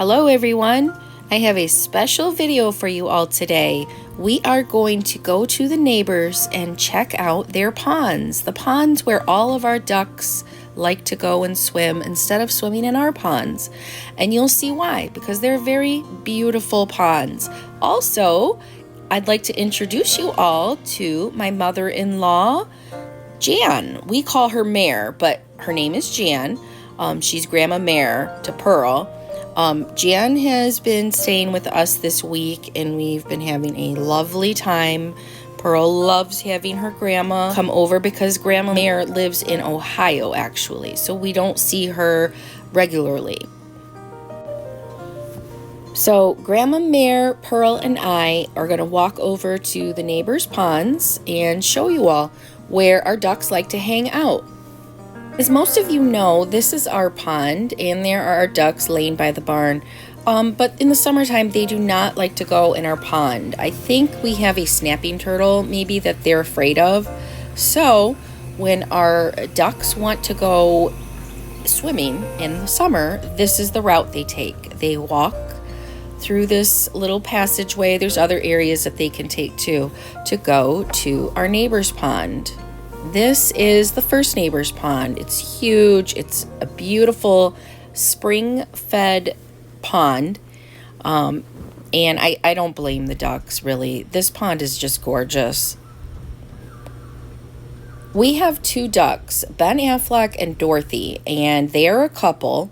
Hello everyone, I have a special video for you all today. We are going to go to the neighbors and check out their ponds. The ponds where all of our ducks like to go and swim instead of swimming in our ponds. And you'll see why, because they're very beautiful ponds. Also, I'd like to introduce you all to my mother-in-law, Jan. We call her Mare, but her name is Jan. She's Grandma Mare to Pearl. Jan has been staying with us this week, and we've been having a lovely time. Pearl loves having her grandma come over because Grandma Mare lives in Ohio, actually, so we don't see her regularly. So Grandma Mare, Pearl, and I are going to walk over to the neighbors' ponds and show you all where our ducks like to hang out. As most of you know, this is our pond, and there are our ducks laying by the barn. But in the summertime, they do not like to go in our pond. I think we have a snapping turtle, maybe, that they're afraid of. So when our ducks want to go swimming in the summer, this is the route they take. They walk through this little passageway. There's other areas that they can take too, to go to our neighbor's pond. This is the first neighbor's pond. It's huge. It's a beautiful spring-fed pond. And I don't blame the ducks, really. This pond is just gorgeous. We have two ducks, Ben Affleck and Dorothy, and they are a couple.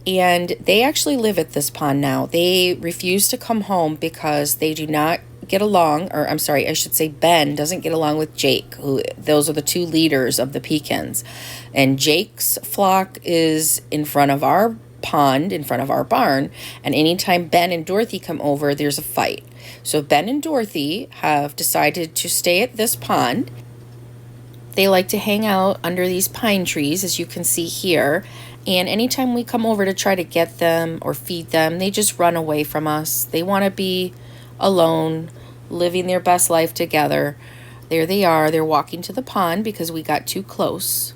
And they actually live at this pond now. They refuse to come home because they do not get along, or I'm sorry, I should say Ben doesn't get along with Jake, who those are the two leaders of the pecans. And Jake's flock is in front of our pond, in front of our barn, and anytime Ben and Dorothy come over, there's a fight. So Ben and Dorothy have decided to stay at this pond. They like to hang out under these pine trees, as you can see here. And anytime we come over to try to get them or feed them, they just run away from us. They want to be alone, living their best life together. There they are. They're walking to the pond because we got too close.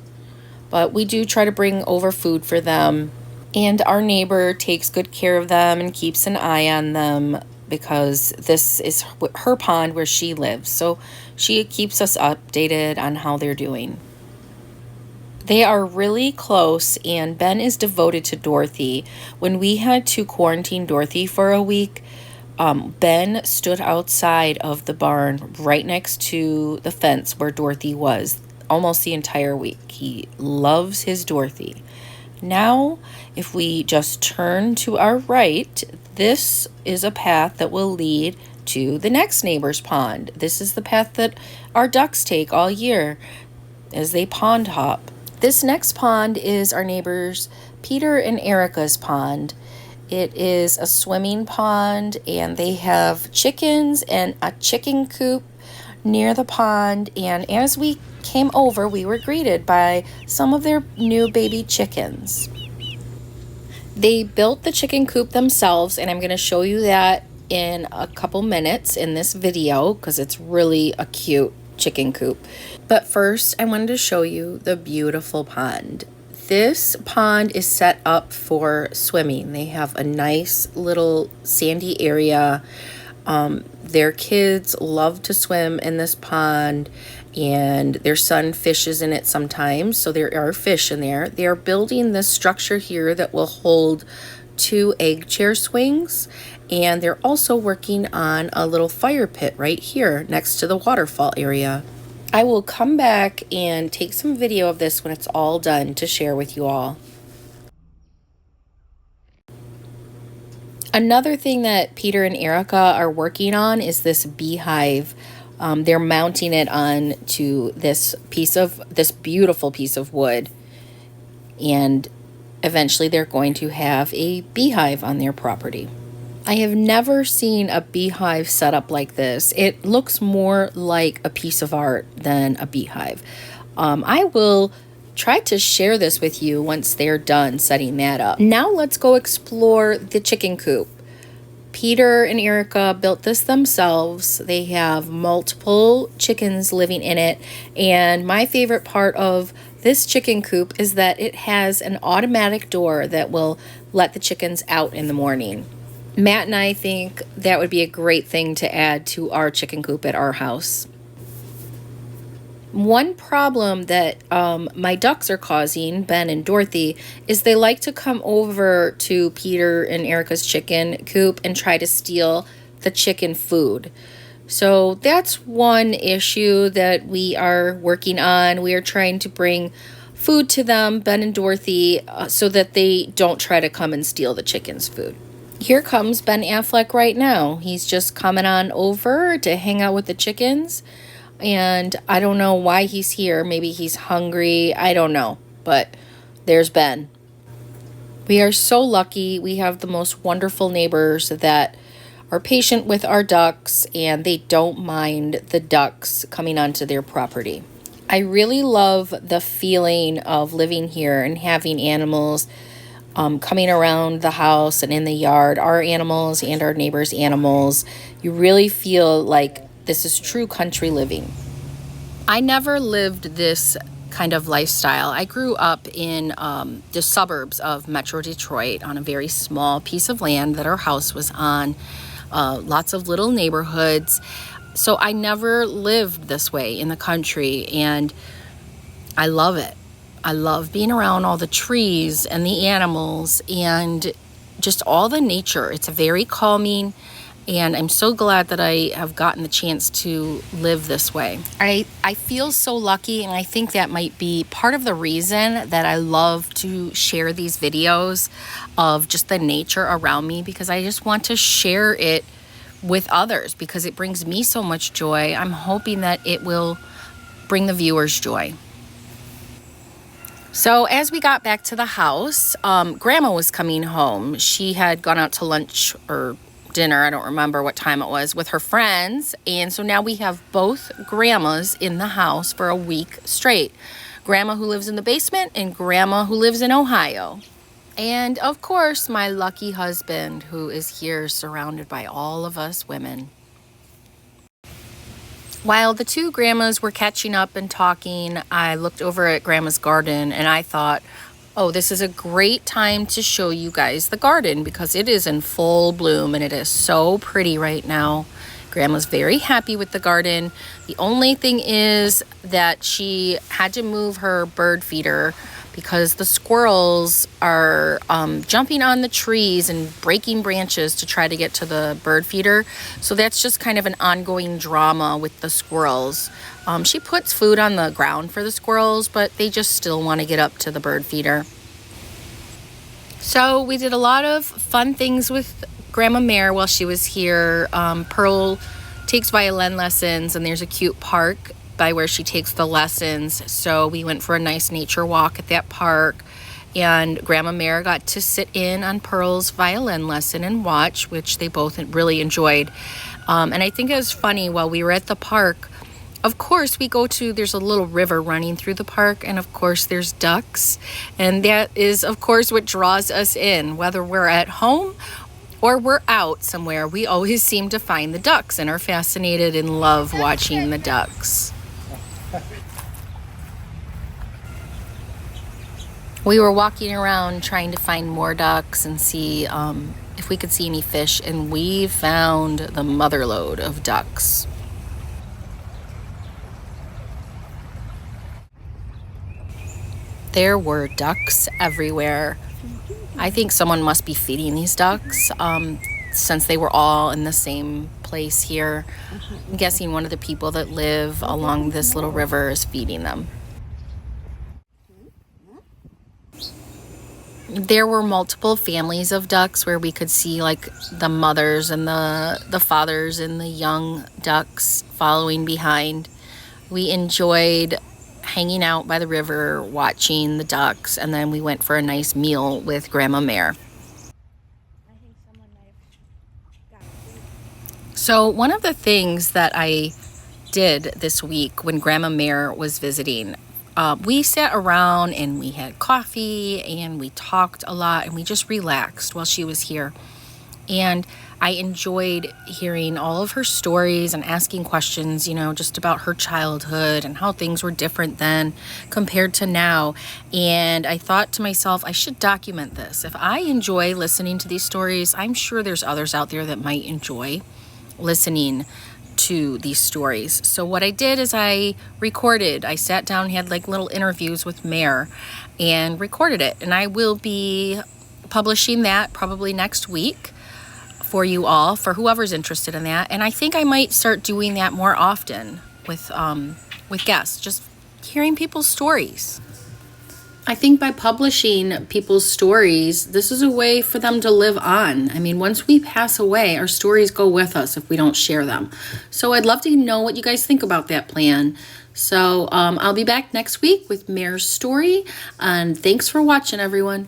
But we do try to bring over food for them. And our neighbor takes good care of them and keeps an eye on them because this is her pond where she lives. So she keeps us updated on how they're doing. They are really close, and Ben is devoted to Dorothy. When we had to quarantine Dorothy for a week, Ben stood outside of the barn right next to the fence where Dorothy was almost the entire week. He loves his Dorothy. Now, if we just turn to our right, this is a path that will lead to the next neighbor's pond. This is the path that our ducks take all year as they pond hop. This next pond is our neighbors Peter and Erica's pond. It is a swimming pond, and they have chickens and a chicken coop near the pond. And as we came over, we were greeted by some of their new baby chickens. They built the chicken coop themselves, and I'm going to show you that in a couple minutes in this video because it's really a cute chicken coop. But first, I wanted to show you the beautiful pond. This pond is set up for swimming. They have a nice little sandy area. Their kids love to swim in this pond, and their son fishes in it sometimes, so there are fish in there. They are building this structure here that will hold 2 egg chair swings, and they're also working on a little fire pit right here next to the waterfall area. I will come back and take some video of this when it's all done to share with you all. Another thing that Peter and Erica are working on is this beehive. They're mounting it on to this beautiful piece of wood, and eventually they're going to have a beehive on their property. I have never seen a beehive set up like this. It looks more like a piece of art than a beehive. I will try to share this with you once they're done setting that up. Now let's go explore the chicken coop. Peter and Erica built this themselves. They have multiple chickens living in it, and my favorite part of this chicken coop is that it has an automatic door that will let the chickens out in the morning. Matt and I think that would be a great thing to add to our chicken coop at our house. One problem that my ducks are causing, Ben and Dorothy, is they like to come over to Peter and Erica's chicken coop and try to steal the chicken food. So that's one issue that we are working on. We are trying to bring food to them, Ben and Dorothy, so that they don't try to come and steal the chicken's food. Here comes Ben Affleck right now. He's just coming on over to hang out with the chickens. And I don't know why he's here. Maybe he's hungry. I don't know. But there's Ben. We are so lucky. We have the most wonderful neighbors that are patient with our ducks, and they don't mind the ducks coming onto their property. I really love the feeling of living here and having animals coming around the house and in the yard, our animals and our neighbors' animals. You really feel like this is true country living. I never lived this kind of lifestyle. I grew up in the suburbs of Metro Detroit on a very small piece of land that our house was on. Lots of little neighborhoods. So I never lived this way in the country, and I love it. I love being around all the trees and the animals and just all the nature. It's very calming, and I'm so glad that I have gotten the chance to live this way. I feel so lucky, and I think that might be part of the reason that I love to share these videos of just the nature around me, because I just want to share it with others because it brings me so much joy. I'm hoping that it will bring the viewers joy. So as we got back to the house, Grandma was coming home. She had gone out to lunch or dinner, I don't remember what time it was, with her friends. And so now we have both grandmas in the house for a week straight. Grandma who lives in the basement and Grandma who lives in Ohio. And of course, my lucky husband who is here surrounded by all of us women. While the two grandmas were catching up and talking, I looked over at Grandma's garden and I thought, oh, this is a great time to show you guys the garden because it is in full bloom and it is so pretty right now. Grandma's very happy with the garden. The only thing is that she had to move her bird feeder because the squirrels are jumping on the trees and breaking branches to try to get to the bird feeder. So that's just kind of an ongoing drama with the squirrels. She puts food on the ground for the squirrels, but they just still want to get up to the bird feeder. So we did a lot of fun things with Grandma Mare while she was here. Pearl takes violin lessons, and there's a cute park by where she takes the lessons. So we went for a nice nature walk at that park, and Grandma Mare got to sit in on Pearl's violin lesson and watch, which they both really enjoyed. And I think it was funny, while we were at the park, of course there's a little river running through the park, and of course there's ducks, and that is of course what draws us in. Whether we're at home or we're out somewhere, we always seem to find the ducks and are fascinated and love watching the ducks. We were walking around trying to find more ducks and see if we could see any fish, and we found the motherlode of ducks. There were ducks everywhere. I think someone must be feeding these ducks since they were all in the same place here. I'm guessing one of the people that live along this little river is feeding them. There were multiple families of ducks where we could see like the mothers and the fathers and the young ducks following behind. We enjoyed hanging out by the river, watching the ducks, and then we went for a nice meal with Grandma Mare. So one of the things that I did this week when Grandma Mare was visiting, we sat around and we had coffee and we talked a lot and we just relaxed while she was here. And I enjoyed hearing all of her stories and asking questions, just about her childhood and how things were different then compared to now. And I thought to myself, I should document this. If I enjoy listening to these stories, I'm sure there's others out there that might enjoy listening to these stories. So what I did is I sat down, had like little interviews with Mare and recorded it. And I will be publishing that probably next week for you all, for whoever's interested in that. And I think I might start doing that more often with guests, just hearing people's stories. I think by publishing people's stories, this is a way for them to live on. I mean, once we pass away, our stories go with us if we don't share them. So I'd love to know what you guys think about that plan. So I'll be back next week with Mare's story. And thanks for watching, everyone.